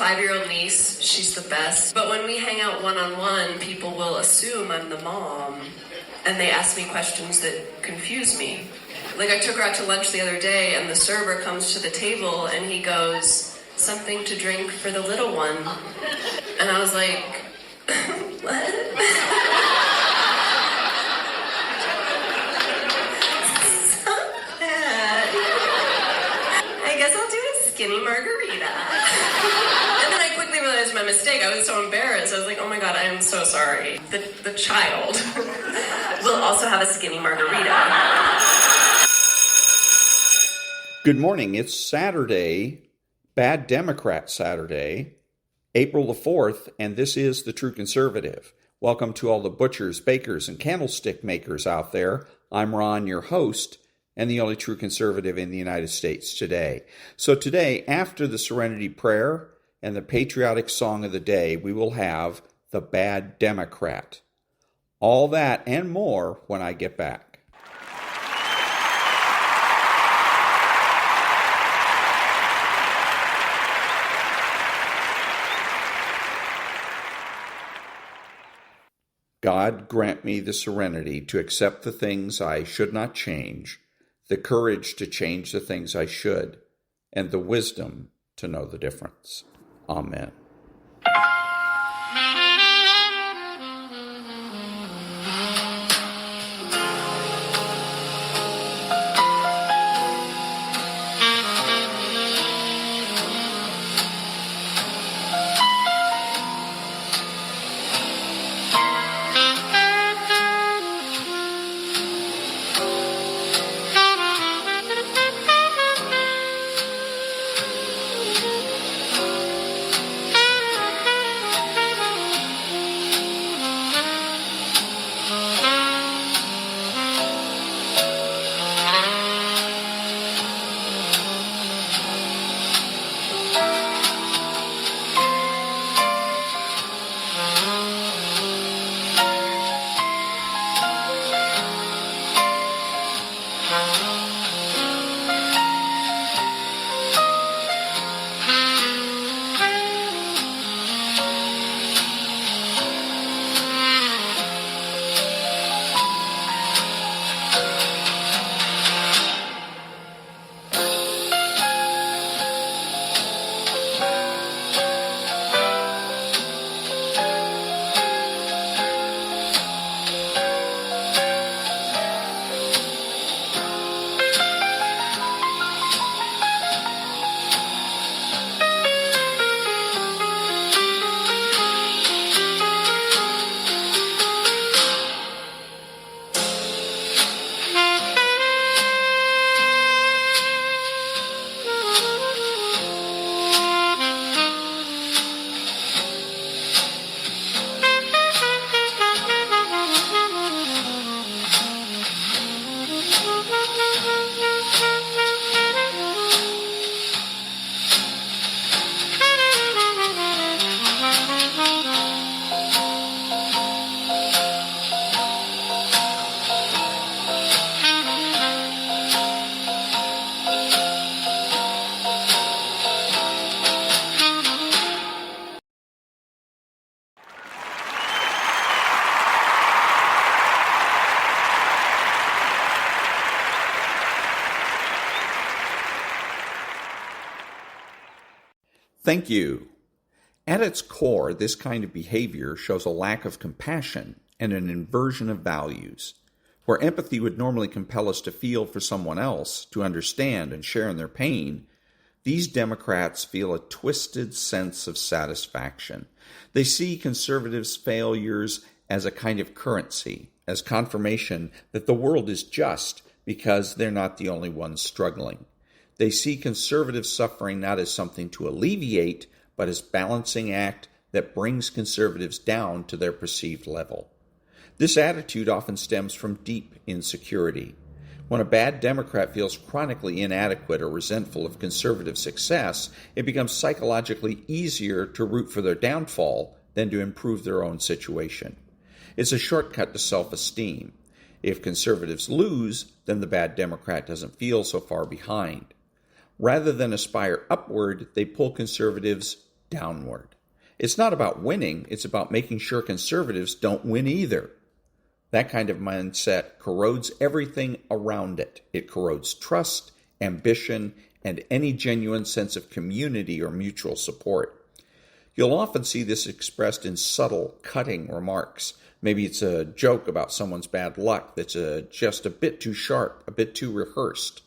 5-year-old niece. She's the best. But when we hang out one-on-one, people will assume I'm the mom, and they ask me questions that confuse me. Like, I took her out to lunch the other day, and the server comes to the table, and he goes, "Something to drink for the little one." And I was like, what? So bad. I guess I'll do a skinny margarita. And then I quickly realized my mistake. I was so embarrassed. I was like, oh my God, I am so sorry. The child will also have a skinny margarita. Good morning. It's Saturday, Bad Democrat Saturday, April the 4th, and this is The True Conservative. Welcome to all the butchers, bakers, and candlestick makers out there. I'm Ron, your host, and the only true conservative in the United States today. So today, after the Serenity Prayer and the patriotic song of the day, we will have the Bad Democrat. All that and more when I get back. God, grant me the serenity to accept the things I should not change, the courage to change the things I should, and the wisdom to know the difference. Amen. Thank you. At its core, this kind of behavior shows a lack of compassion and an inversion of values. Where empathy would normally compel us to feel for someone else, to understand and share in their pain, these Democrats feel a twisted sense of satisfaction. They see conservatives' failures as a kind of currency, as confirmation that the world is just because they're not the only ones struggling. They see conservative suffering not as something to alleviate, but as a balancing act that brings conservatives down to their perceived level. This attitude often stems from deep insecurity. When a bad Democrat feels chronically inadequate or resentful of conservative success, it becomes psychologically easier to root for their downfall than to improve their own situation. It's a shortcut to self-esteem. If conservatives lose, then the bad Democrat doesn't feel so far behind. Rather than aspire upward, they pull conservatives downward. It's not about winning, it's about making sure conservatives don't win either. That kind of mindset corrodes everything around it. It corrodes trust, ambition, and any genuine sense of community or mutual support. You'll often see this expressed in subtle, cutting remarks. Maybe it's a joke about someone's bad luck that's just a bit too sharp, a bit too rehearsed.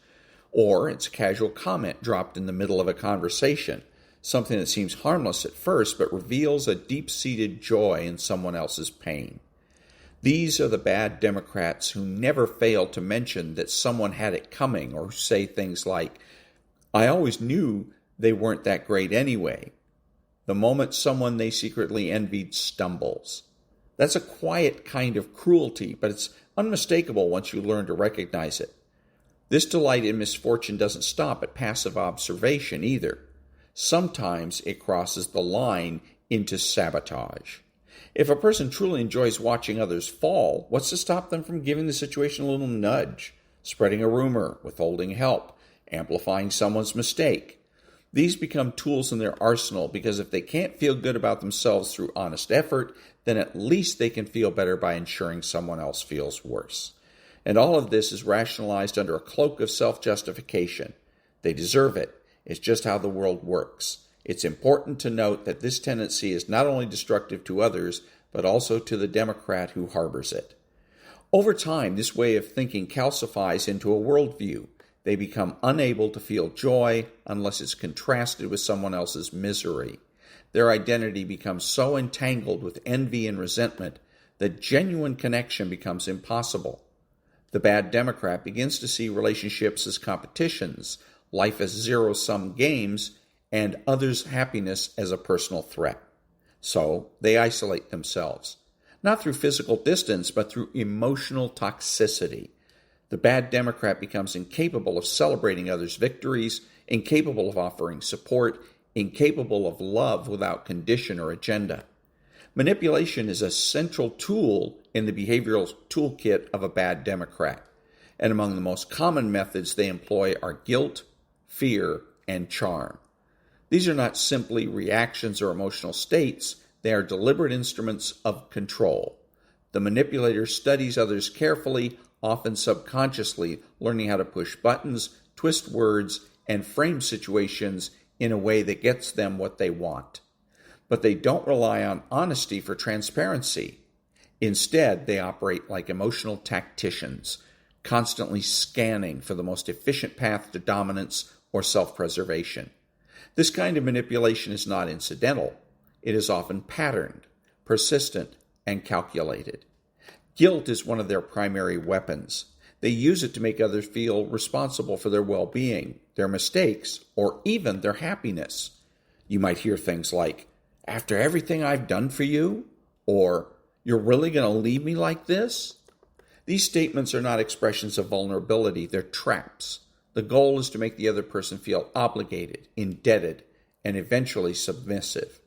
Or it's a casual comment dropped in the middle of a conversation, something that seems harmless at first but reveals a deep-seated joy in someone else's pain. These are the bad Democrats who never fail to mention that someone had it coming, or who say things like, "I always knew they weren't that great anyway," the moment someone they secretly envied stumbles. That's a quiet kind of cruelty, but it's unmistakable once you learn to recognize it. This delight in misfortune doesn't stop at passive observation either. Sometimes it crosses the line into sabotage. If a person truly enjoys watching others fall, what's to stop them from giving the situation a little nudge, spreading a rumor, withholding help, amplifying someone's mistake? These become tools in their arsenal because if they can't feel good about themselves through honest effort, then at least they can feel better by ensuring someone else feels worse. And all of this is rationalized under a cloak of self-justification. They deserve it. It's just how the world works. It's important to note that this tendency is not only destructive to others, but also to the Democrat who harbors it. Over time, this way of thinking calcifies into a worldview. They become unable to feel joy unless it's contrasted with someone else's misery. Their identity becomes so entangled with envy and resentment that genuine connection becomes impossible. The bad Democrat begins to see relationships as competitions, life as zero-sum games, and others' happiness as a personal threat. So they isolate themselves, not through physical distance, but through emotional toxicity. The bad Democrat becomes incapable of celebrating others' victories, incapable of offering support, incapable of love without condition or agenda. Manipulation is a central tool in the behavioral toolkit of a bad Democrat, and among the most common methods they employ are guilt, fear, and charm. These are not simply reactions or emotional states, they are deliberate instruments of control. The manipulator studies others carefully, often subconsciously, learning how to push buttons, twist words, and frame situations in a way that gets them what they want. But they don't rely on honesty for transparency. Instead, they operate like emotional tacticians, constantly scanning for the most efficient path to dominance or self-preservation. This kind of manipulation is not incidental. It is often patterned, persistent, and calculated. Guilt is one of their primary weapons. They use it to make others feel responsible for their well-being, their mistakes, or even their happiness. You might hear things like, "After everything I've done for you," or "You're really going to leave me like this?" These statements are not expressions of vulnerability, they're traps. The goal is to make the other person feel obligated, indebted, and eventually submissive.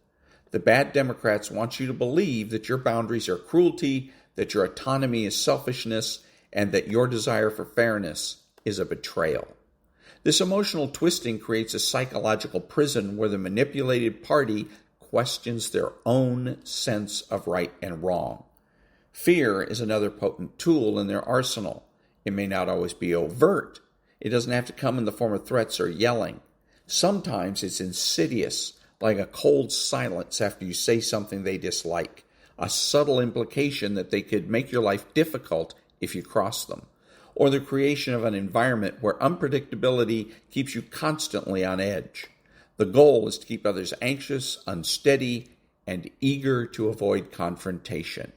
The bad Democrats want you to believe that your boundaries are cruelty, that your autonomy is selfishness, and that your desire for fairness is a betrayal. This emotional twisting creates a psychological prison where the manipulated party questions their own sense of right and wrong. Fear is another potent tool in their arsenal. It may not always be overt. It doesn't have to come in the form of threats or yelling. Sometimes it's insidious, like a cold silence after you say something they dislike, a subtle implication that they could make your life difficult if you cross them, or the creation of an environment where unpredictability keeps you constantly on edge. The goal is to keep others anxious, unsteady, and eager to avoid confrontation.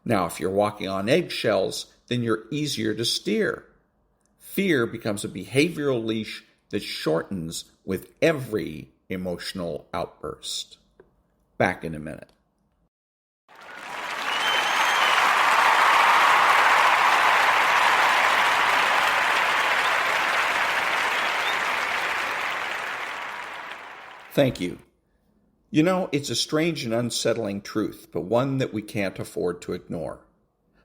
Now, if you're walking on eggshells, then you're easier to steer. Fear becomes a behavioral leash that shortens with every emotional outburst. Back in a minute. Thank you. You know, it's a strange and unsettling truth, but one that we can't afford to ignore.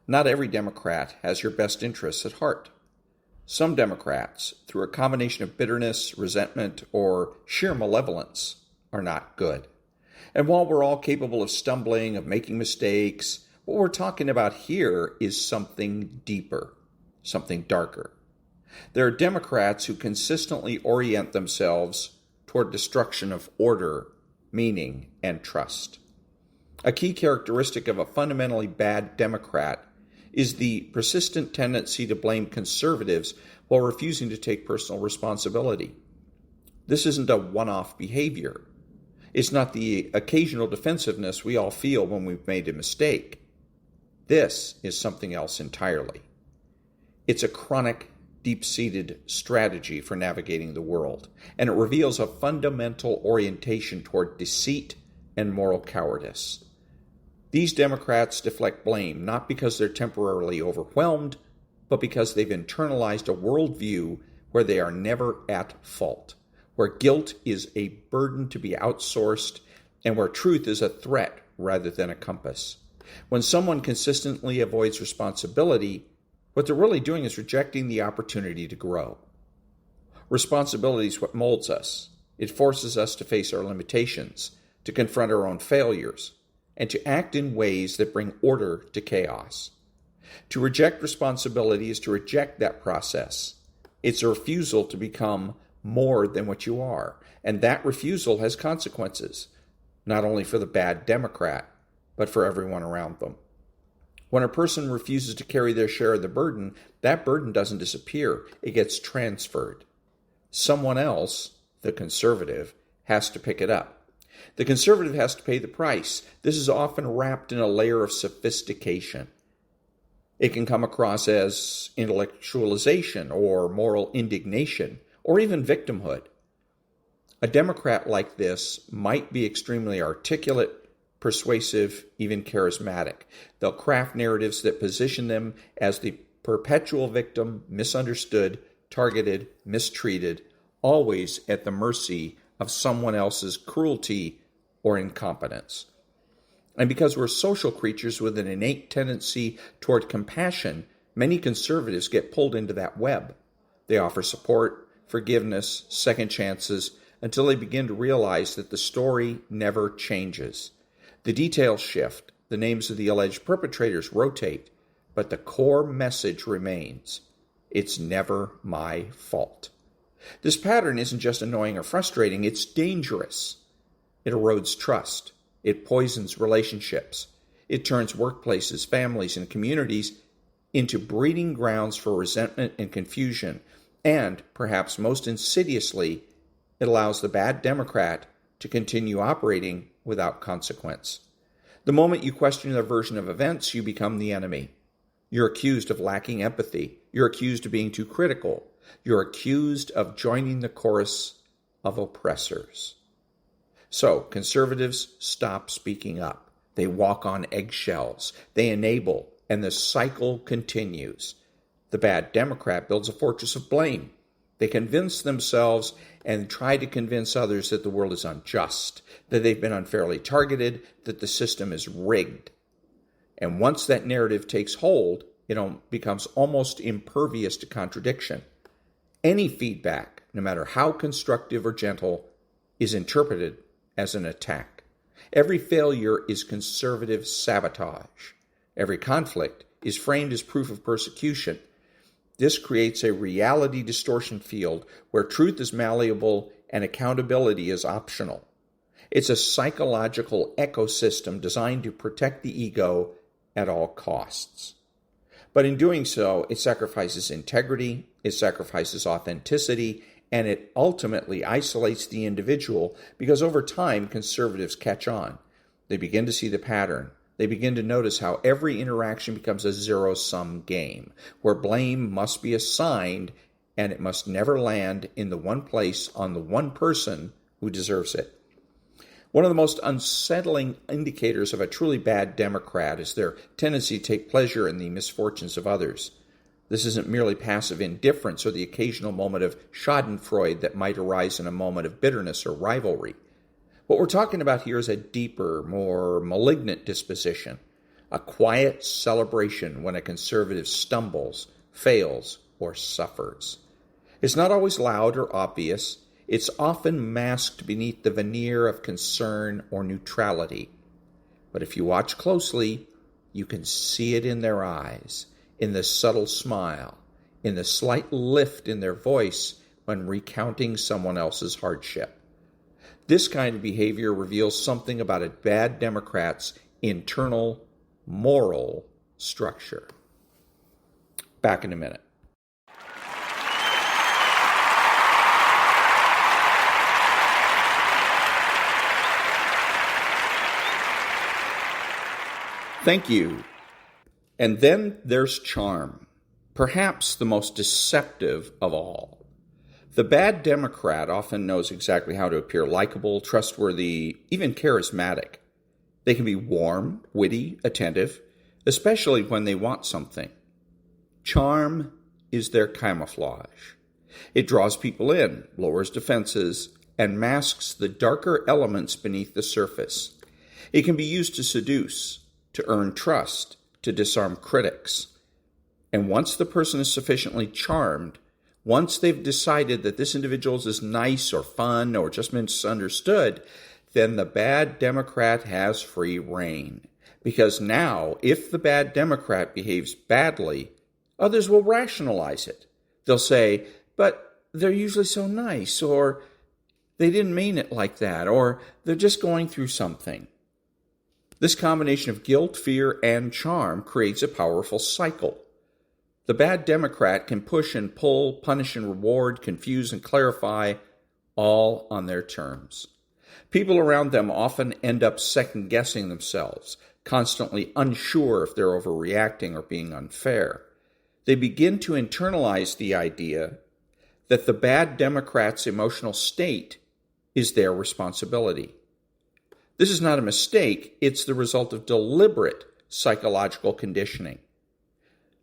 Not every Democrat has your best interests at heart. Some Democrats, through a combination of bitterness, resentment, or sheer malevolence, are not good. And while we're all capable of stumbling, of making mistakes, what we're talking about here is something deeper, something darker. There are Democrats who consistently orient themselves toward destruction of order, meaning, and trust. A key characteristic of a fundamentally bad Democrat is the persistent tendency to blame conservatives while refusing to take personal responsibility. This isn't a one-off behavior. It's not the occasional defensiveness we all feel when we've made a mistake. This is something else entirely. It's a chronic, deep-seated strategy for navigating the world, and it reveals a fundamental orientation toward deceit and moral cowardice. These Democrats deflect blame not because they're temporarily overwhelmed, but because they've internalized a worldview where they are never at fault, where guilt is a burden to be outsourced, and where truth is a threat rather than a compass. When someone consistently avoids responsibility, what they're really doing is rejecting the opportunity to grow. Responsibility is what molds us. It forces us to face our limitations, to confront our own failures, and to act in ways that bring order to chaos. To reject responsibility is to reject that process. It's a refusal to become more than what you are, and that refusal has consequences, not only for the bad Democrat, but for everyone around them. When a person refuses to carry their share of the burden, that burden doesn't disappear, it gets transferred. Someone else, the conservative, has to pick it up. The conservative has to pay the price. This is often wrapped in a layer of sophistication. It can come across as intellectualization or moral indignation or even victimhood. A Democrat like this might be extremely articulate, persuasive, even charismatic. They'll craft narratives that position them as the perpetual victim, misunderstood, targeted, mistreated, always at the mercy of someone else's cruelty or incompetence. And because we're social creatures with an innate tendency toward compassion, many conservatives get pulled into that web. They offer support, forgiveness, second chances, until they begin to realize that the story never changes. The details shift, the names of the alleged perpetrators rotate, but the core message remains. It's never my fault. This pattern isn't just annoying or frustrating, it's dangerous. It erodes trust. It poisons relationships. It turns workplaces, families, and communities into breeding grounds for resentment and confusion. And, perhaps most insidiously, it allows the bad Democrat to continue operating without consequence. The moment you question their version of events, you become the enemy. You're accused of lacking empathy. You're accused of being too critical. You're accused of joining the chorus of oppressors. So, conservatives stop speaking up. They walk on eggshells. They enable, and the cycle continues. The bad Democrat builds a fortress of blame. They convince themselves and try to convince others that the world is unjust, that they've been unfairly targeted, that the system is rigged. And once that narrative takes hold, it becomes almost impervious to contradiction. Any feedback, no matter how constructive or gentle, is interpreted as an attack. Every failure is conservative sabotage. Every conflict is framed as proof of persecution. This creates a reality distortion field where truth is malleable and accountability is optional. It's a psychological ecosystem designed to protect the ego at all costs. But in doing so, it sacrifices integrity, it sacrifices authenticity, and it ultimately isolates the individual because over time, conservatives catch on. They begin to see the pattern. They begin to notice how every interaction becomes a zero-sum game, where blame must be assigned and it must never land in the one place on the one person who deserves it. One of the most unsettling indicators of a truly bad Democrat is their tendency to take pleasure in the misfortunes of others. This isn't merely passive indifference or the occasional moment of schadenfreude that might arise in a moment of bitterness or rivalry. What we're talking about here is a deeper, more malignant disposition, a quiet celebration when a conservative stumbles, fails, or suffers. It's not always loud or obvious. It's often masked beneath the veneer of concern or neutrality. But if you watch closely, you can see it in their eyes, in the subtle smile, in the slight lift in their voice when recounting someone else's hardship. This kind of behavior reveals something about a bad Democrat's internal moral structure. Back in a minute. Thank you. And then there's charm, perhaps the most deceptive of all. The bad Democrat often knows exactly how to appear likable, trustworthy, even charismatic. They can be warm, witty, attentive, especially when they want something. Charm is their camouflage. It draws people in, lowers defenses, and masks the darker elements beneath the surface. It can be used to seduce, to earn trust, to disarm critics. And once the person is sufficiently charmed, once they've decided that this individual is nice or fun or just misunderstood, then the bad Democrat has free rein. Because now, if the bad Democrat behaves badly, others will rationalize it. They'll say, but they're usually so nice, or they didn't mean it like that, or they're just going through something. This combination of guilt, fear, and charm creates a powerful cycle. The bad Democrat can push and pull, punish and reward, confuse and clarify, all on their terms. People around them often end up second-guessing themselves, constantly unsure if they're overreacting or being unfair. They begin to internalize the idea that the bad Democrat's emotional state is their responsibility. This is not a mistake, it's the result of deliberate psychological conditioning.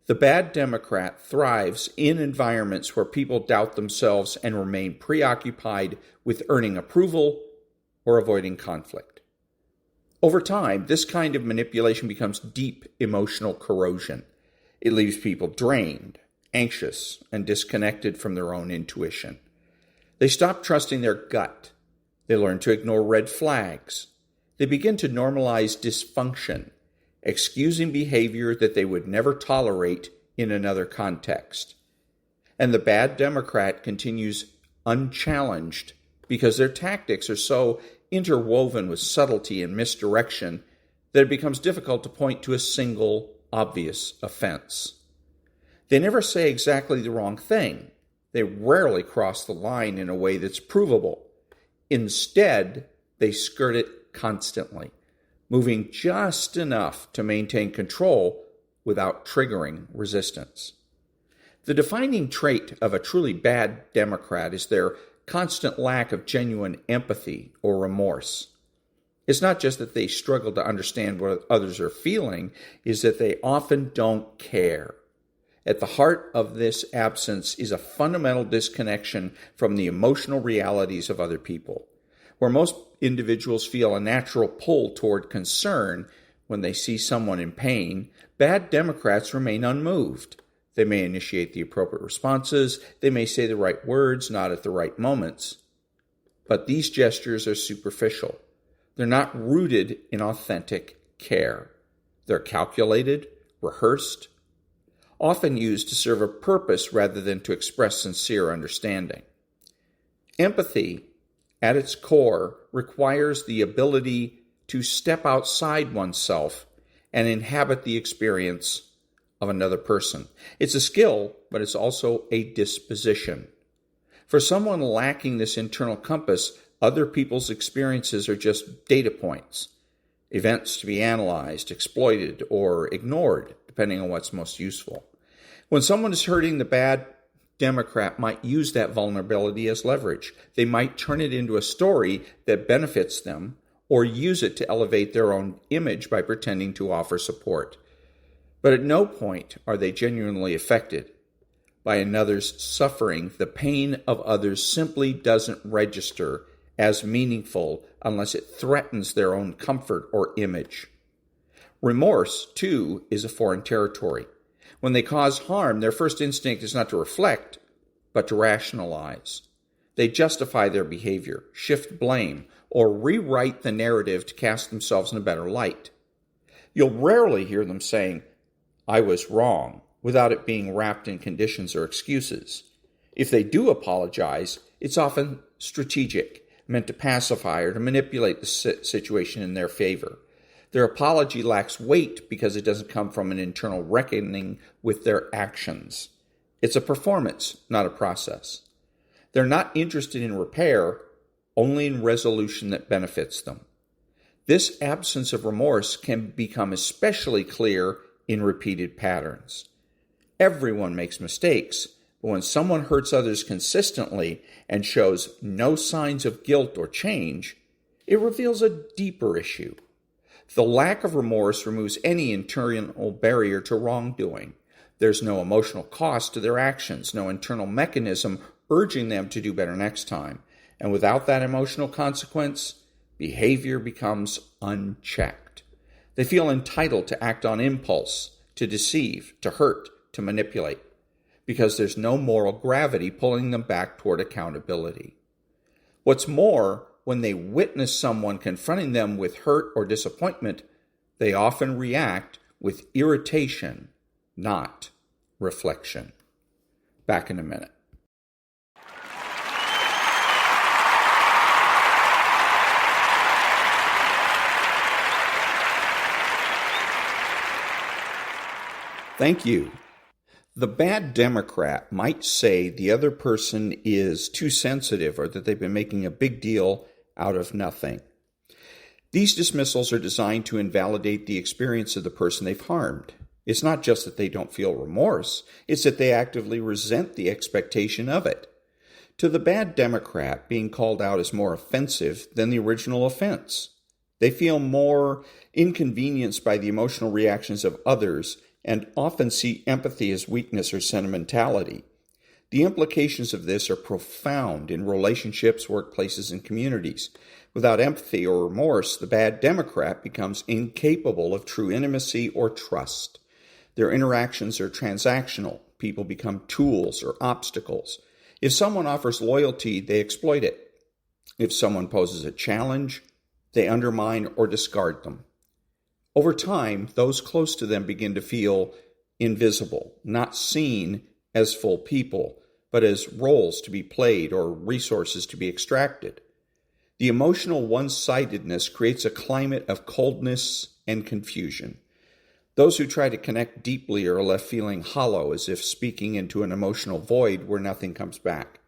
The bad Democrat thrives in environments where people doubt themselves and remain preoccupied with earning approval or avoiding conflict. Over time, this kind of manipulation becomes deep emotional corrosion. It leaves people drained, anxious, and disconnected from their own intuition. They stop trusting their gut. They learn to ignore red flags. They begin to normalize dysfunction, excusing behavior that they would never tolerate in another context. And the bad Democrat continues unchallenged because their tactics are so interwoven with subtlety and misdirection that it becomes difficult to point to a single obvious offense. They never say exactly the wrong thing. They rarely cross the line in a way that's provable. Instead, they skirt it constantly, moving just enough to maintain control without triggering resistance. The defining trait of a truly bad Democrat is their constant lack of genuine empathy or remorse. It's not just that they struggle to understand what others are feeling, it's that they often don't care. At the heart of this absence is a fundamental disconnection from the emotional realities of other people. Where most individuals feel a natural pull toward concern when they see someone in pain, bad Democrats remain unmoved. They may initiate the appropriate responses, they may say the right words, not at the right moments. But these gestures are superficial. They're not rooted in authentic care. They're calculated, rehearsed, often used to serve a purpose rather than to express sincere understanding. Empathy, at its core, requires the ability to step outside oneself and inhabit the experience of another person. It's a skill, but it's also a disposition. For someone lacking this internal compass, other people's experiences are just data points, events to be analyzed, exploited, or ignored, depending on what's most useful. When someone is hurting, the bad Democrat might use that vulnerability as leverage. They might turn it into a story that benefits them or use it to elevate their own image by pretending to offer support. But at no point are they genuinely affected by another's suffering. The pain of others simply doesn't register as meaningful unless it threatens their own comfort or image. Remorse, too, is a foreign territory. When they cause harm, their first instinct is not to reflect, but to rationalize. They justify their behavior, shift blame, or rewrite the narrative to cast themselves in a better light. You'll rarely hear them saying, "I was wrong," without it being wrapped in conditions or excuses. If they do apologize, it's often strategic, meant to pacify or to manipulate the situation in their favor. Their apology lacks weight because it doesn't come from an internal reckoning with their actions. It's a performance, not a process. They're not interested in repair, only in resolution that benefits them. This absence of remorse can become especially clear in repeated patterns. Everyone makes mistakes, but when someone hurts others consistently and shows no signs of guilt or change, it reveals a deeper issue. The lack of remorse removes any internal barrier to wrongdoing. There's no emotional cost to their actions, no internal mechanism urging them to do better next time. And without that emotional consequence, behavior becomes unchecked. They feel entitled to act on impulse, to deceive, to hurt, to manipulate, because there's no moral gravity pulling them back toward accountability. What's more, when they witness someone confronting them with hurt or disappointment, they often react with irritation, not reflection. Back in a minute. Thank you. The bad Democrat might say the other person is too sensitive or that they've been making a big deal out of nothing. These dismissals are designed to invalidate the experience of the person they've harmed. It's not just that they don't feel remorse, it's that they actively resent the expectation of it. To the bad Democrat, being called out is more offensive than the original offense. They feel more inconvenienced by the emotional reactions of others and often see empathy as weakness or sentimentality. The implications of this are profound in relationships, workplaces, and communities. Without empathy or remorse, the bad Democrat becomes incapable of true intimacy or trust. Their interactions are transactional. People become tools or obstacles. If someone offers loyalty, they exploit it. If someone poses a challenge, they undermine or discard them. Over time, those close to them begin to feel invisible, not seen as full people, but as roles to be played or resources to be extracted. The emotional one-sidedness creates a climate of coldness and confusion. Those who try to connect deeply are left feeling hollow, as if speaking into an emotional void where nothing comes back.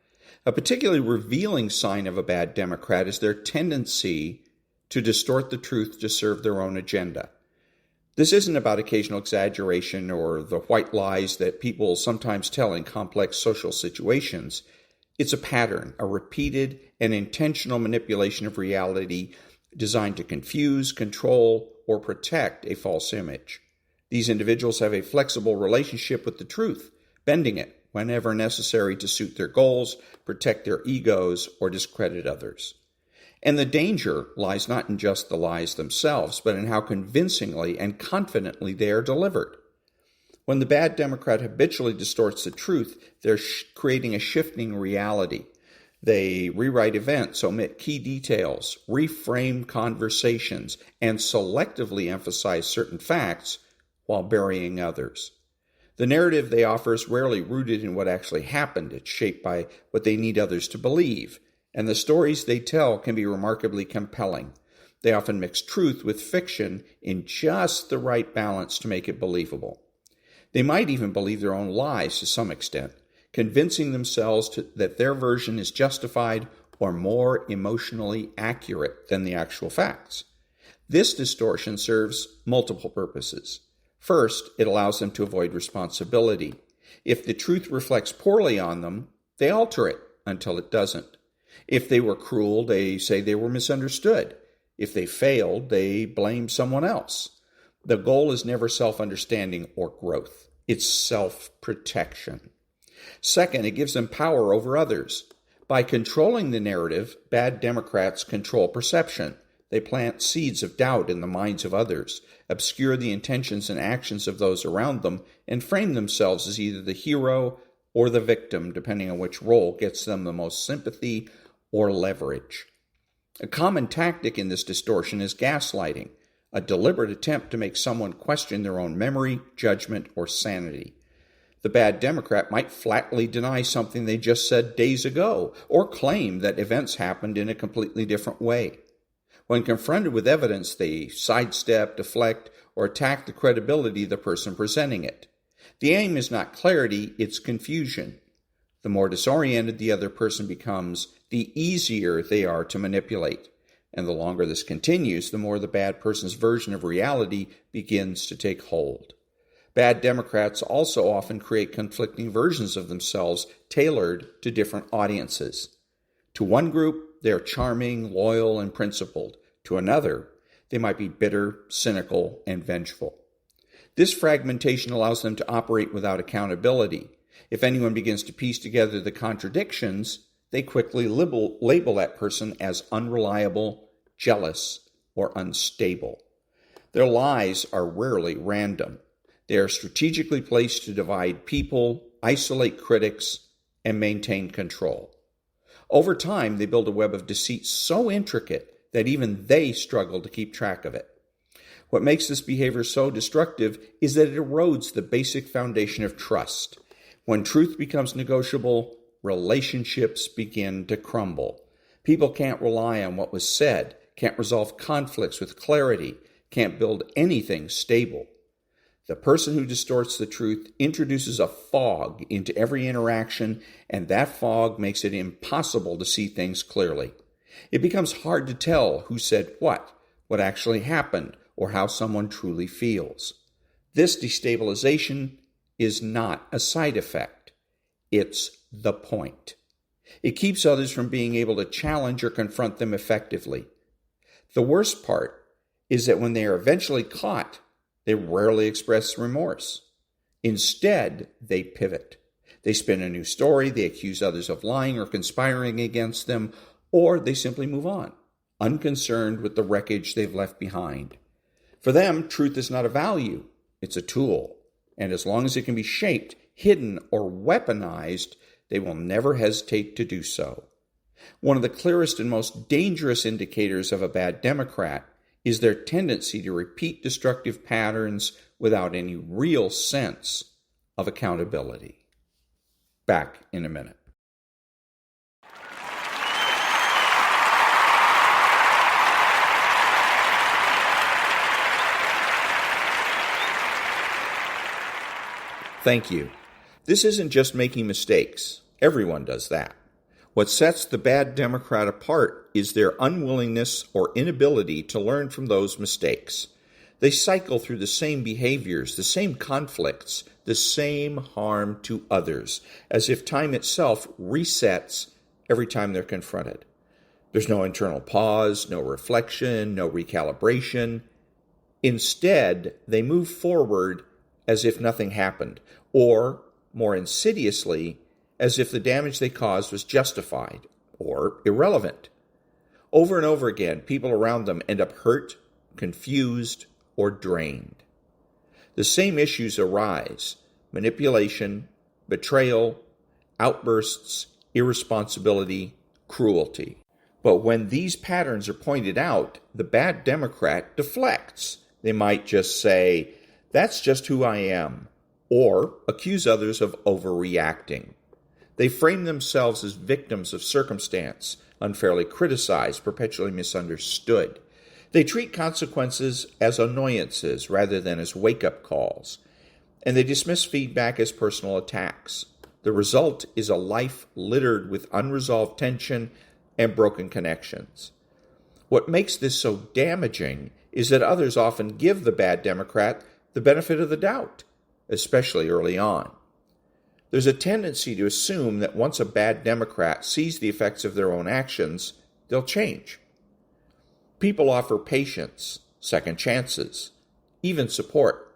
A particularly revealing sign of a bad Democrat is their tendency to distort the truth to serve their own agenda. This isn't about occasional exaggeration or the white lies that people sometimes tell in complex social situations. It's a pattern, a repeated and intentional manipulation of reality designed to confuse, control, or protect a false image. These individuals have a flexible relationship with the truth, bending it whenever necessary to suit their goals, protect their egos, or discredit others. And the danger lies not in just the lies themselves, but in how convincingly and confidently they are delivered. When the bad Democrat habitually distorts the truth, they're creating a shifting reality. They rewrite events, omit key details, reframe conversations, and selectively emphasize certain facts while burying others. The narrative they offer is rarely rooted in what actually happened. It's shaped by what they need others to believe. And the stories they tell can be remarkably compelling. They often mix truth with fiction in just the right balance to make it believable. They might even believe their own lies to some extent, convincing themselves that their version is justified or more emotionally accurate than the actual facts. This distortion serves multiple purposes. First, it allows them to avoid responsibility. If the truth reflects poorly on them, they alter it until it doesn't. If they were cruel, they say they were misunderstood. If they failed, they blame someone else. The goal is never self-understanding or growth. It's self-protection. Second, it gives them power over others. By controlling the narrative, bad Democrats control perception. They plant seeds of doubt in the minds of others, obscure the intentions and actions of those around them, and frame themselves as either the hero or the victim, depending on which role gets them the most sympathy or leverage. A common tactic in this distortion is gaslighting, a deliberate attempt to make someone question their own memory, judgment, or sanity. The bad Democrat might flatly deny something they just said days ago, or claim that events happened in a completely different way. When confronted with evidence, they sidestep, deflect, or attack the credibility of the person presenting it. The aim is not clarity, it's confusion. The more disoriented the other person becomes, the easier they are to manipulate. And the longer this continues, the more the bad person's version of reality begins to take hold. Bad Democrats also often create conflicting versions of themselves tailored to different audiences. To one group, they are charming, loyal, and principled. To another, they might be bitter, cynical, and vengeful. This fragmentation allows them to operate without accountability. If anyone begins to piece together the contradictions, they quickly label that person as unreliable, jealous, or unstable. Their lies are rarely random. They are strategically placed to divide people, isolate critics, and maintain control. Over time, they build a web of deceit so intricate that even they struggle to keep track of it. What makes this behavior so destructive is that it erodes the basic foundation of trust. When truth becomes negotiable, relationships begin to crumble. People can't rely on what was said, can't resolve conflicts with clarity, can't build anything stable. The person who distorts the truth introduces a fog into every interaction, and that fog makes it impossible to see things clearly. It becomes hard to tell who said what actually happened, or how someone truly feels. This destabilization is not a side effect. It's the point. It keeps others from being able to challenge or confront them effectively. The worst part is that when they are eventually caught, they rarely express remorse. Instead, they pivot. They spin a new story, they accuse others of lying or conspiring against them, or they simply move on, unconcerned with the wreckage they've left behind. For them, truth is not a value, it's a tool. And as long as it can be shaped, hidden, or weaponized, they will never hesitate to do so. One of the clearest and most dangerous indicators of a bad Democrat is their tendency to repeat destructive patterns without any real sense of accountability. Back in a minute. Thank you. This isn't just making mistakes. Everyone does that. What sets the bad Democrat apart is their unwillingness or inability to learn from those mistakes. They cycle through the same behaviors, the same conflicts, the same harm to others, as if time itself resets every time they're confronted. There's no internal pause, no reflection, no recalibration. Instead, they move forward as if nothing happened, or, more insidiously, as if the damage they caused was justified or irrelevant. Over and over again, people around them end up hurt, confused, or drained. The same issues arise: manipulation, betrayal, outbursts, irresponsibility, cruelty. But when these patterns are pointed out, the bad Democrat deflects. They might just say, "That's just who I am," or accuse others of overreacting. They frame themselves as victims of circumstance, unfairly criticized, perpetually misunderstood. They treat consequences as annoyances rather than as wake-up calls, and they dismiss feedback as personal attacks. The result is a life littered with unresolved tension and broken connections. What makes this so damaging is that others often give the bad Democrat the benefit of the doubt, especially early on. There's a tendency to assume that once a bad Democrat sees the effects of their own actions, they'll change. People offer patience, second chances, even support.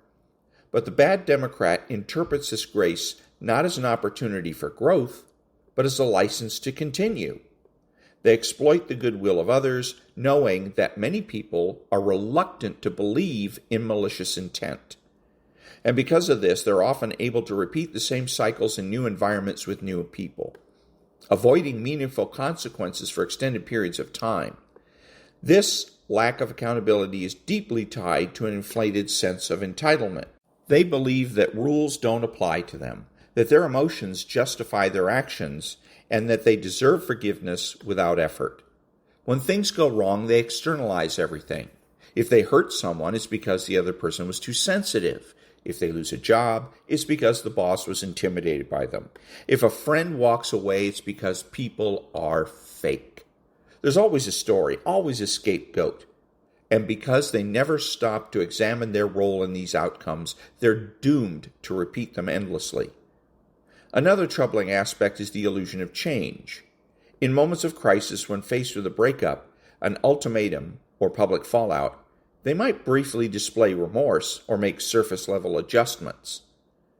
But the bad Democrat interprets this grace not as an opportunity for growth, but as a license to continue. They exploit the goodwill of others, knowing that many people are reluctant to believe in malicious intent. And because of this, they're often able to repeat the same cycles in new environments with new people, avoiding meaningful consequences for extended periods of time. This lack of accountability is deeply tied to an inflated sense of entitlement. They believe that rules don't apply to them, that their emotions justify their actions, and that they deserve forgiveness without effort. When things go wrong, they externalize everything. If they hurt someone, it's because the other person was too sensitive. If they lose a job, it's because the boss was intimidated by them. If a friend walks away, it's because people are fake. There's always a story, always a scapegoat. And because they never stop to examine their role in these outcomes, they're doomed to repeat them endlessly. Another troubling aspect is the illusion of change. In moments of crisis, when faced with a breakup, an ultimatum, or public fallout, they might briefly display remorse or make surface-level adjustments.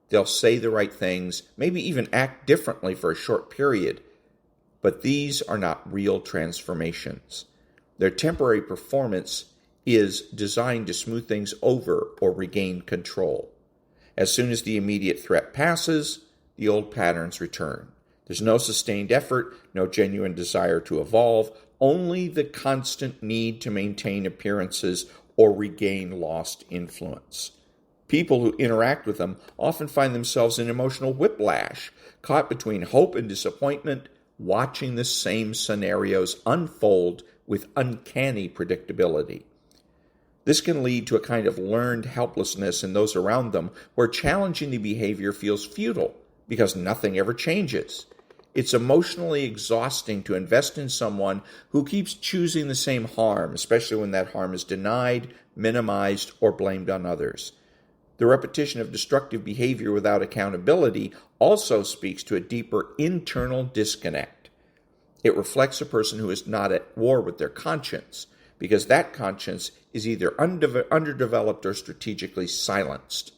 They'll say the right things, maybe even act differently for a short period, but these are not real transformations. Their temporary performance is designed to smooth things over or regain control. As soon as the immediate threat passes, the old patterns return. There's no sustained effort, no genuine desire to evolve, only the constant need to maintain appearances or regain lost influence. People who interact with them often find themselves in emotional whiplash, caught between hope and disappointment, watching the same scenarios unfold with uncanny predictability. This can lead to a kind of learned helplessness in those around them, where challenging the behavior feels futile because nothing ever changes. It's emotionally exhausting to invest in someone who keeps choosing the same harm, especially when that harm is denied, minimized, or blamed on others. The repetition of destructive behavior without accountability also speaks to a deeper internal disconnect. It reflects a person who is not at war with their conscience, because that conscience is either underdeveloped or strategically silenced.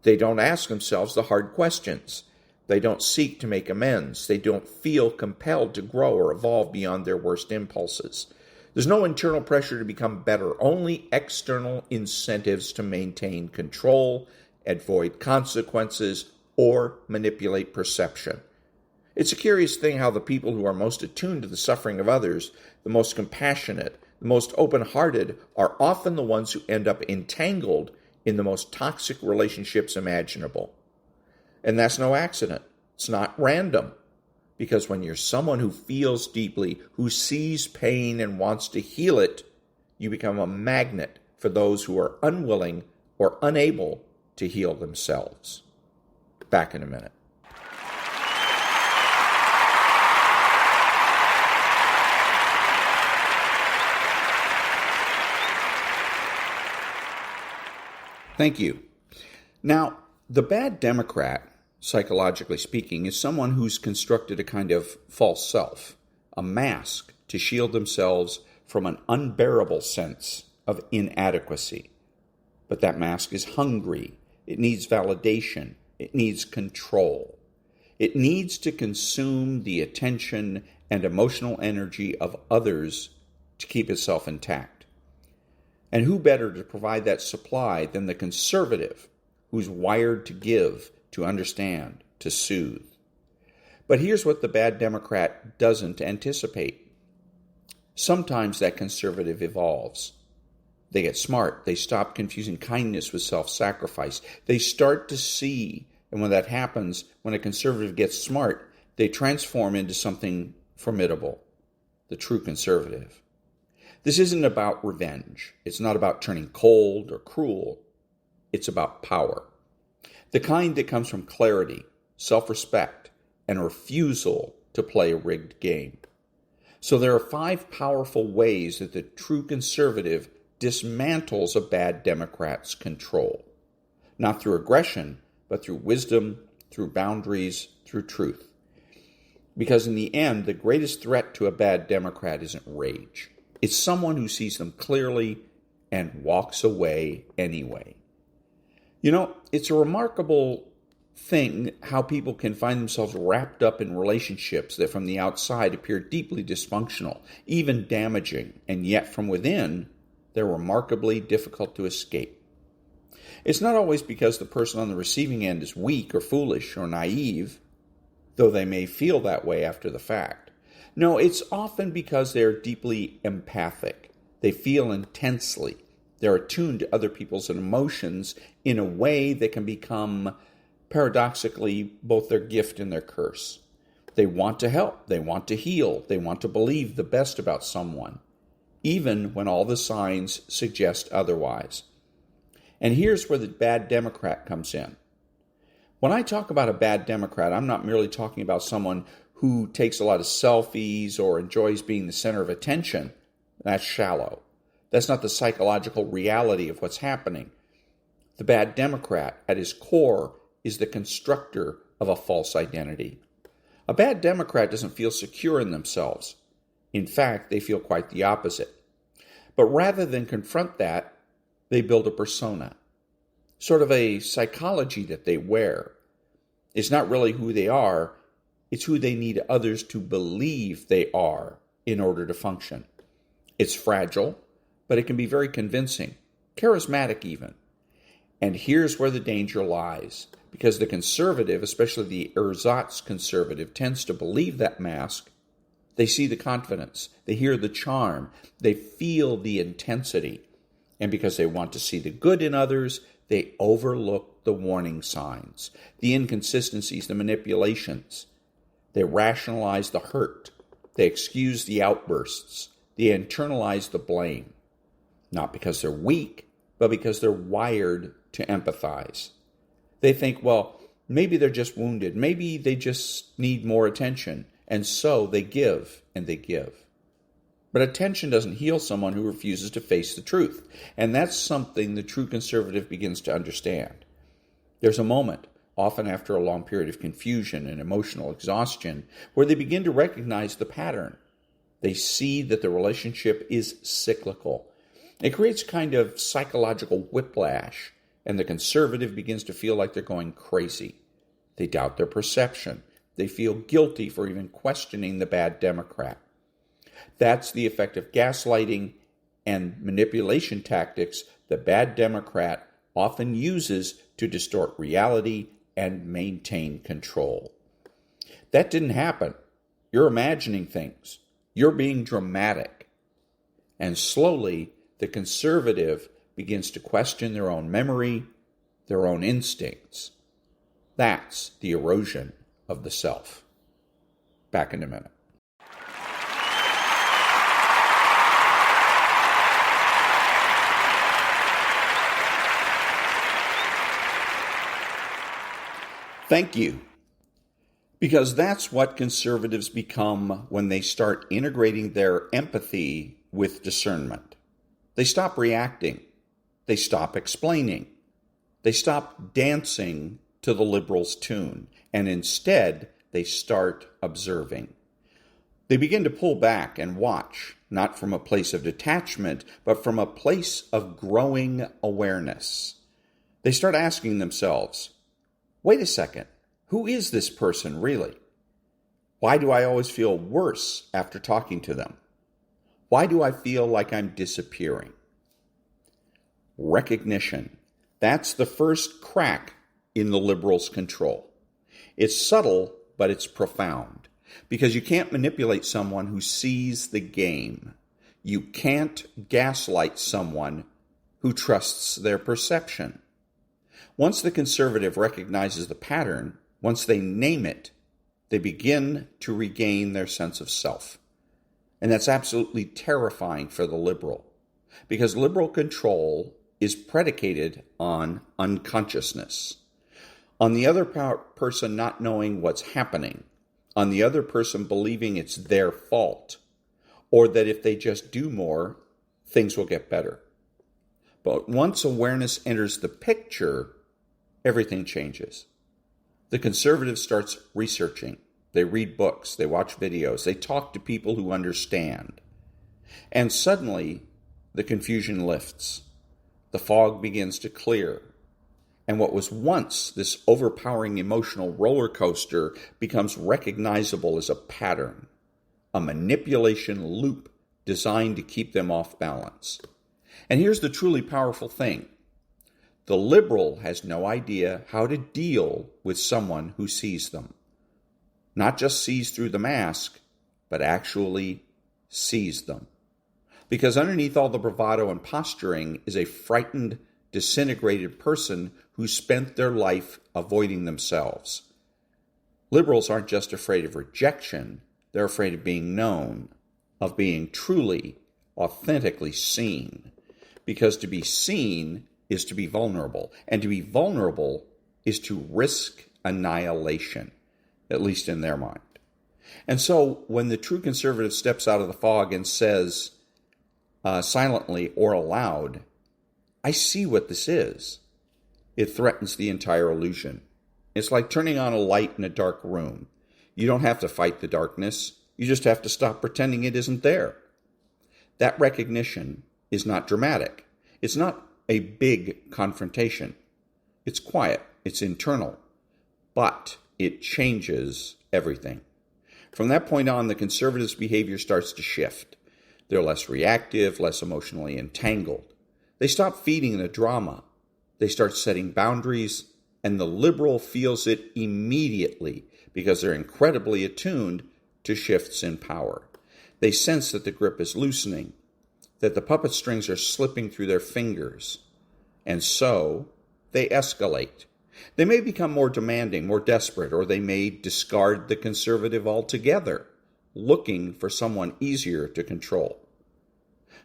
They don't ask themselves the hard questions. They don't seek to make amends. They don't feel compelled to grow or evolve beyond their worst impulses. There's no internal pressure to become better, only external incentives to maintain control, avoid consequences, or manipulate perception. It's a curious thing how the people who are most attuned to the suffering of others, the most compassionate, the most open-hearted, are often the ones who end up entangled in the most toxic relationships imaginable. And that's no accident. It's not random. Because when you're someone who feels deeply, who sees pain and wants to heal it, you become a magnet for those who are unwilling or unable to heal themselves. Back in a minute. Thank you. Now, the bad Democrat, psychologically speaking, is someone who's constructed a kind of false self, a mask to shield themselves from an unbearable sense of inadequacy. But that mask is hungry. It needs validation. It needs control. It needs to consume the attention and emotional energy of others to keep itself intact. And who better to provide that supply than the conservative, who's wired to give, to understand, to soothe? But here's what the bad Democrat doesn't anticipate. Sometimes that conservative evolves. They get smart. They stop confusing kindness with self-sacrifice. They start to see, and when that happens, when a conservative gets smart, they transform into something formidable, the true conservative. This isn't about revenge. It's not about turning cold or cruel. It's about power. The kind that comes from clarity, self-respect, and a refusal to play a rigged game. So there are 5 powerful ways that the true conservative dismantles a bad Democrat's control. Not through aggression, but through wisdom, through boundaries, through truth. Because in the end, the greatest threat to a bad Democrat isn't rage. It's someone who sees them clearly and walks away anyway. You know, it's a remarkable thing how people can find themselves wrapped up in relationships that from the outside appear deeply dysfunctional, even damaging, and yet from within, they're remarkably difficult to escape. It's not always because the person on the receiving end is weak or foolish or naive, though they may feel that way after the fact. No, it's often because they're deeply empathic. They feel intensely. They're attuned to other people's emotions in a way that can become, paradoxically, both their gift and their curse. They want to help. They want to heal. They want to believe the best about someone, even when all the signs suggest otherwise. And here's where the bad Democrat comes in. When I talk about a bad Democrat, I'm not merely talking about someone who takes a lot of selfies or enjoys being the center of attention. That's shallow. That's not the psychological reality of what's happening. The bad Democrat, at his core, is the constructor of a false identity. A bad Democrat doesn't feel secure in themselves. In fact, they feel quite the opposite. But rather than confront that, they build a persona, sort of a psychology that they wear. It's not really who they are, it's who they need others to believe they are in order to function. It's fragile, but it can be very convincing, charismatic even. And here's where the danger lies, because the conservative, especially the ersatz conservative, tends to believe that mask. They see the confidence, they hear the charm, they feel the intensity. And because they want to see the good in others, they overlook the warning signs, the inconsistencies, the manipulations. They rationalize the hurt. They excuse the outbursts. They internalize the blame. Not because they're weak, but because they're wired to empathize. They think, well, maybe they're just wounded. Maybe they just need more attention. And so they give and they give. But attention doesn't heal someone who refuses to face the truth. And that's something the true conservative begins to understand. There's a moment, often after a long period of confusion and emotional exhaustion, where they begin to recognize the pattern. They see that the relationship is cyclical. It creates a kind of psychological whiplash, and the conservative begins to feel like they're going crazy. They doubt their perception. They feel guilty for even questioning the bad Democrat. That's the effect of gaslighting and manipulation tactics the bad Democrat often uses to distort reality and maintain control. That didn't happen. You're imagining things. You're being dramatic. And slowly, the conservative begins to question their own memory, their own instincts. That's the erosion of the self. Back in a minute. Thank you. Because that's what conservatives become when they start integrating their empathy with discernment. They stop reacting. They stop explaining. They stop dancing to the liberals' tune. And instead, they start observing. They begin to pull back and watch, not from a place of detachment, but from a place of growing awareness. They start asking themselves, wait a second, who is this person really? Why do I always feel worse after talking to them? Why do I feel like I'm disappearing? Recognition. That's the first crack in the liberals' control. It's subtle, but it's profound. Because you can't manipulate someone who sees the game. You can't gaslight someone who trusts their perception. Once the conservative recognizes the pattern, once they name it, they begin to regain their sense of self. And that's absolutely terrifying for the liberal, because liberal control is predicated on unconsciousness, on the other person not knowing what's happening, on the other person believing it's their fault, or that if they just do more, things will get better. But once awareness enters the picture, everything changes. The conservative starts researching. They read books, they watch videos, they talk to people who understand. And suddenly, the confusion lifts. The fog begins to clear. And what was once this overpowering emotional roller coaster becomes recognizable as a pattern, a manipulation loop designed to keep them off balance. And here's the truly powerful thing. The liberal has no idea how to deal with someone who sees them. Not just sees through the mask, but actually sees them. Because underneath all the bravado and posturing is a frightened, disintegrated person who spent their life avoiding themselves. Liberals aren't just afraid of rejection, they're afraid of being known, of being truly, authentically seen. Because to be seen is to be vulnerable, and to be vulnerable is to risk annihilation, at least in their mind. And so when the true conservative steps out of the fog and says, silently or aloud, I see what this is, it threatens the entire illusion. It's like turning on a light in a dark room. You don't have to fight the darkness. You just have to stop pretending it isn't there. That recognition is not dramatic. It's not a big confrontation. It's quiet. It's internal. But it changes everything. From that point on, the conservative's behavior starts to shift. They're less reactive, less emotionally entangled. They stop feeding the drama. They start setting boundaries, and the liberal feels it immediately because they're incredibly attuned to shifts in power. They sense that the grip is loosening, that the puppet strings are slipping through their fingers, and so they escalate. They may become more demanding, more desperate, or they may discard the conservative altogether, looking for someone easier to control.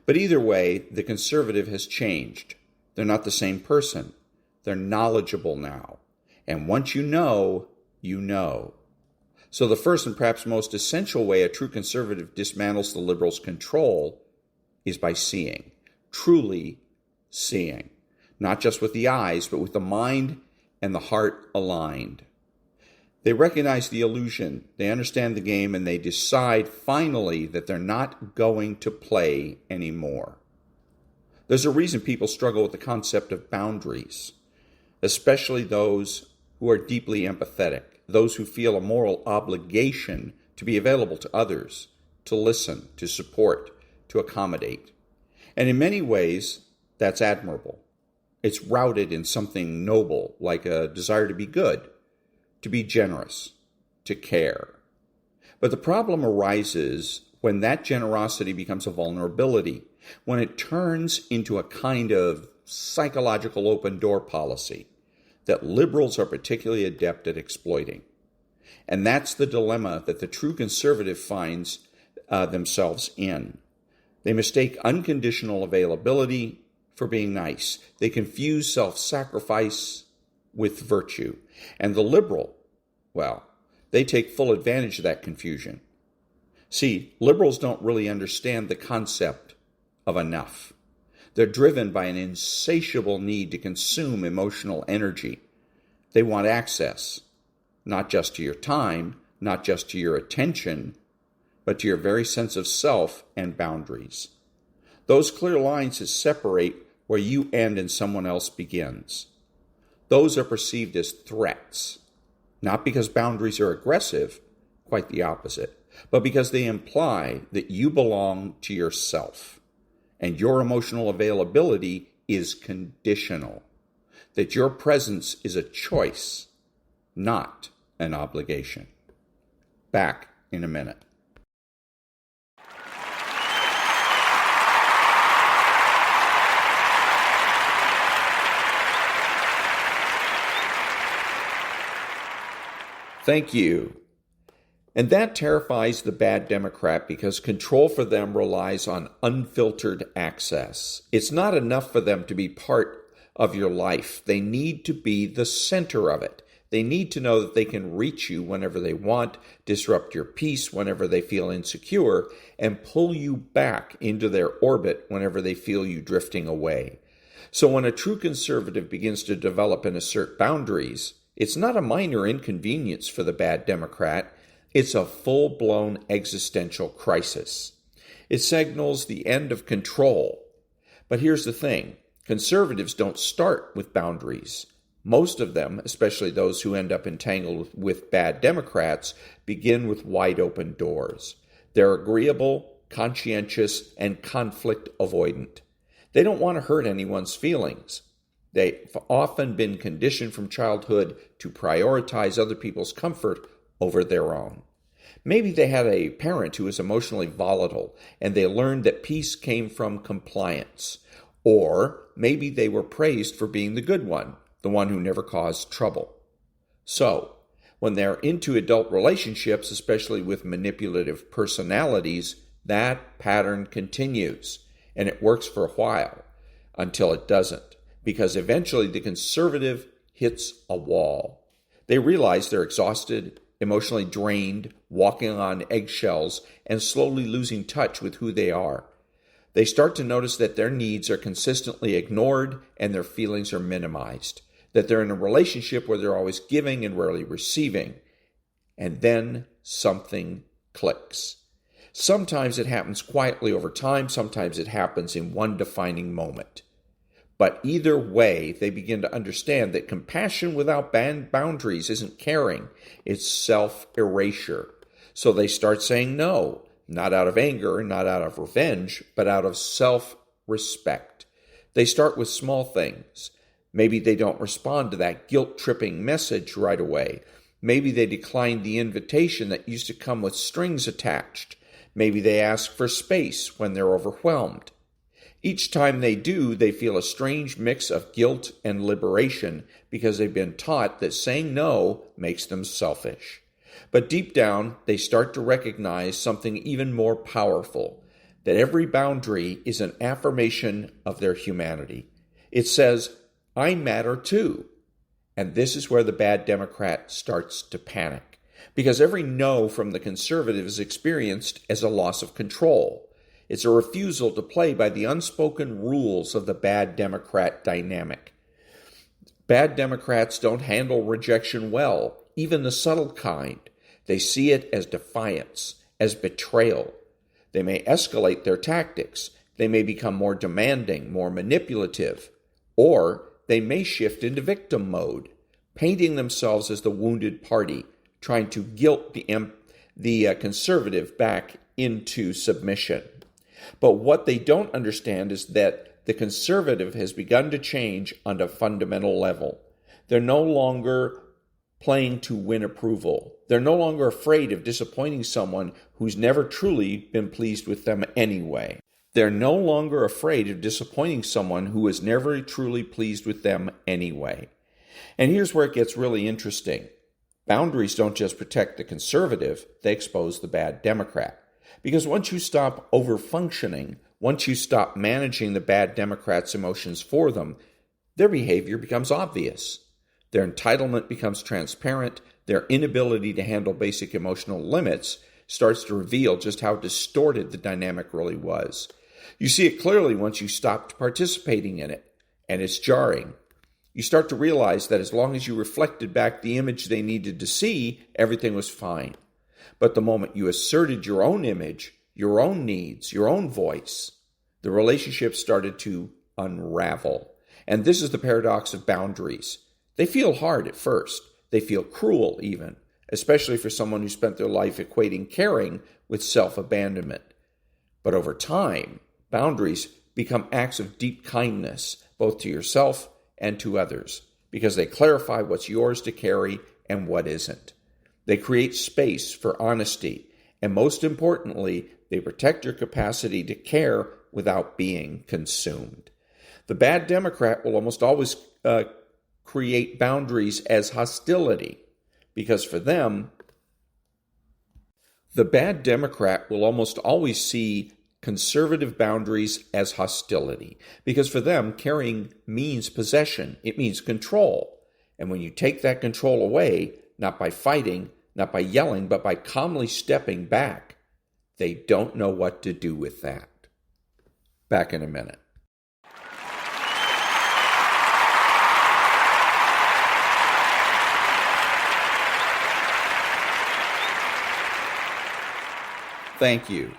But either way, the conservative has changed. They're not the same person. They're knowledgeable now. And once you know, you know. So the first and perhaps most essential way a true conservative dismantles the liberal's control is by seeing, truly seeing. Not just with the eyes, but with the mind and the heart aligned. They recognize the illusion, they understand the game, and they decide finally that they're not going to play anymore. There's a reason people struggle with the concept of boundaries, especially those who are deeply empathetic, those who feel a moral obligation to be available to others, to listen, to support, to accommodate. And in many ways, that's admirable. It's rooted in something noble, like a desire to be good, to be generous, to care. But the problem arises when that generosity becomes a vulnerability, when it turns into a kind of psychological open door policy that liberals are particularly adept at exploiting. And that's the dilemma that the true conservative finds themselves in. They mistake unconditional availability for being nice. They confuse self-sacrifice with virtue. And the liberal, well, they take full advantage of that confusion. See, liberals don't really understand the concept of enough. They're driven by an insatiable need to consume emotional energy. They want access, not just to your time, not just to your attention, but to your very sense of self and boundaries. Those clear lines that separate where you end and someone else begins. Those are perceived as threats, not because boundaries are aggressive, quite the opposite, but because they imply that you belong to yourself, and your emotional availability is conditional, that your presence is a choice, not an obligation. Back in a minute. Thank you. And that terrifies the bad Democrat because control for them relies on unfiltered access. It's not enough for them to be part of your life. They need to be the center of it. They need to know that they can reach you whenever they want, disrupt your peace whenever they feel insecure, and pull you back into their orbit whenever they feel you drifting away. So when a true conservative begins to develop and assert boundaries, it's not a minor inconvenience for the bad Democrat. It's a full-blown existential crisis. It signals the end of control. But here's the thing. Conservatives don't start with boundaries. Most of them, especially those who end up entangled with bad Democrats, begin with wide open doors. They're agreeable, conscientious, and conflict avoidant. They don't want to hurt anyone's feelings. They've often been conditioned from childhood to prioritize other people's comfort over their own. Maybe they had a parent who was emotionally volatile, and they learned that peace came from compliance. Or maybe they were praised for being the good one, the one who never caused trouble. So, when they're into adult relationships, especially with manipulative personalities, that pattern continues, and it works for a while, until it doesn't, because eventually the conservative hits a wall. They realize they're exhausted, emotionally drained, walking on eggshells, and slowly losing touch with who they are. They start to notice that their needs are consistently ignored and their feelings are minimized, that they're in a relationship where they're always giving and rarely receiving. And then something clicks. Sometimes it happens quietly over time, sometimes it happens in one defining moment. But either way, they begin to understand that compassion without boundaries isn't caring, it's self-erasure. So they start saying no, not out of anger, not out of revenge, but out of self-respect. They start with small things. Maybe they don't respond to that guilt-tripping message right away. Maybe they decline the invitation that used to come with strings attached. Maybe they ask for space when they're overwhelmed. Each time they do, they feel a strange mix of guilt and liberation because they've been taught that saying no makes them selfish. But deep down, they start to recognize something even more powerful, that every boundary is an affirmation of their humanity. It says, I matter too. And this is where the bad Democrat starts to panic, because every no from the conservative is experienced as a loss of control. It's a refusal to play by the unspoken rules of the bad Democrat dynamic. Bad Democrats don't handle rejection well, even the subtle kind. They see it as defiance, as betrayal. They may escalate their tactics. They may become more demanding, more manipulative, or they may shift into victim mode, painting themselves as the wounded party, trying to guilt the conservative back into submission. But what they don't understand is that the conservative has begun to change on a fundamental level. They're no longer playing to win approval. They're no longer afraid of disappointing someone who's never truly been pleased with them anyway. They're no longer afraid of disappointing someone who was never truly pleased with them anyway. And here's where it gets really interesting. Boundaries don't just protect the conservative, they expose the bad Democrat. Because once you stop over-functioning, once you stop managing the bad Democrats' emotions for them, their behavior becomes obvious. Their entitlement becomes transparent. Their inability to handle basic emotional limits starts to reveal just how distorted the dynamic really was. You see it clearly once you stopped participating in it, and it's jarring. You start to realize that as long as you reflected back the image they needed to see, everything was fine. But the moment you asserted your own image, your own needs, your own voice, the relationship started to unravel. And this is the paradox of boundaries. They feel hard at first. They feel cruel even, especially for someone who spent their life equating caring with self-abandonment. But over time, boundaries become acts of deep kindness, both to yourself and to others, because they clarify what's yours to carry and what isn't. They create space for honesty, and most importantly, they protect your capacity to care without being consumed. The bad Democrat will almost always create boundaries as hostility, because for them, the bad Democrat will almost always see conservative boundaries as hostility, because for them, caring means possession. It means control. And when you take that control away, not by fighting, not by yelling, but by calmly stepping back, they don't know what to do with that. Back in a minute. Thank you.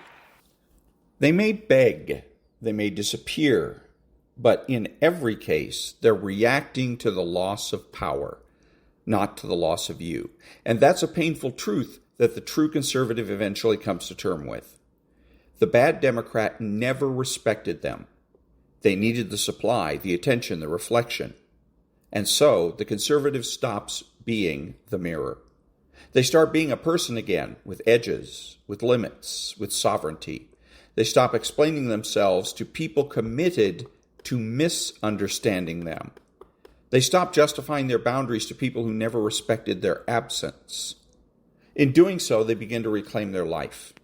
They may beg, they may disappear, but in every case, they're reacting to the loss of power, not to the loss of you. And that's a painful truth that the true conservative eventually comes to terms with. The bad Democrat never respected them. They needed the supply, the attention, the reflection. And so the conservative stops being the mirror. They start being a person again, with edges, with limits, with sovereignty. They stop explaining themselves to people committed to misunderstanding them. They stop justifying their boundaries to people who never respected their absence. In doing so, they begin to reclaim their life.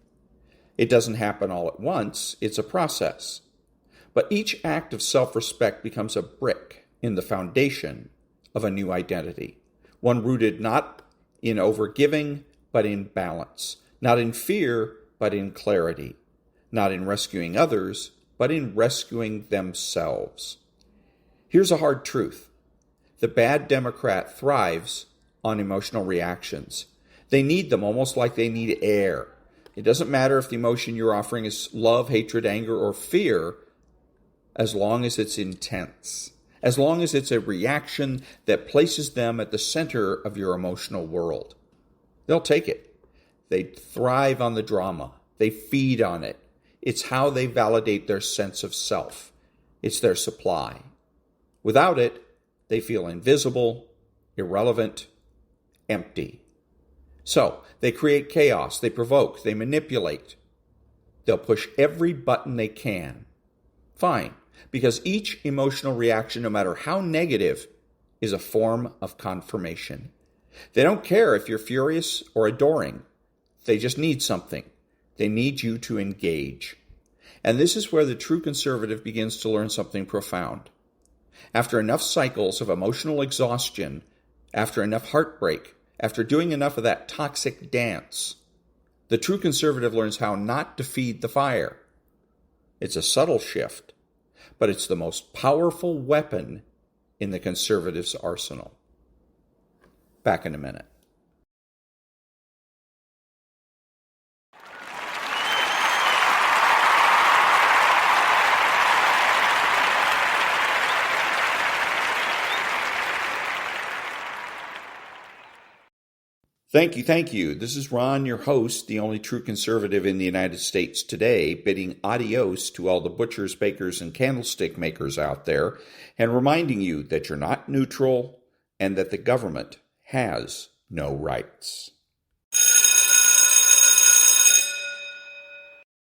It doesn't happen all at once, it's a process. But each act of self-respect becomes a brick in the foundation of a new identity, one rooted not in overgiving, but in balance, not in fear, but in clarity, not in rescuing others, but in rescuing themselves. Here's a hard truth. The bad Democrat thrives on emotional reactions. They need them almost like they need air. It doesn't matter if the emotion you're offering is love, hatred, anger, or fear, as long as it's intense, as long as it's a reaction that places them at the center of your emotional world. They'll take it. They thrive on the drama. They feed on it. It's how they validate their sense of self. It's their supply. Without it, they feel invisible, irrelevant, empty. So, they create chaos, they provoke, they manipulate. They'll push every button they can. Fine, because each emotional reaction, no matter how negative, is a form of confirmation. They don't care if you're furious or adoring. They just need something. They need you to engage. And this is where the true conservative begins to learn something profound. After enough cycles of emotional exhaustion, after enough heartbreak, after doing enough of that toxic dance, the true conservative learns how not to feed the fire. It's a subtle shift, but it's the most powerful weapon in the conservative's arsenal. Back in a minute. Thank you. This is Ron, your host, the only true conservative in the United States today, bidding adios to all the butchers, bakers, and candlestick makers out there, and reminding you that you're not neutral and that the government has no rights.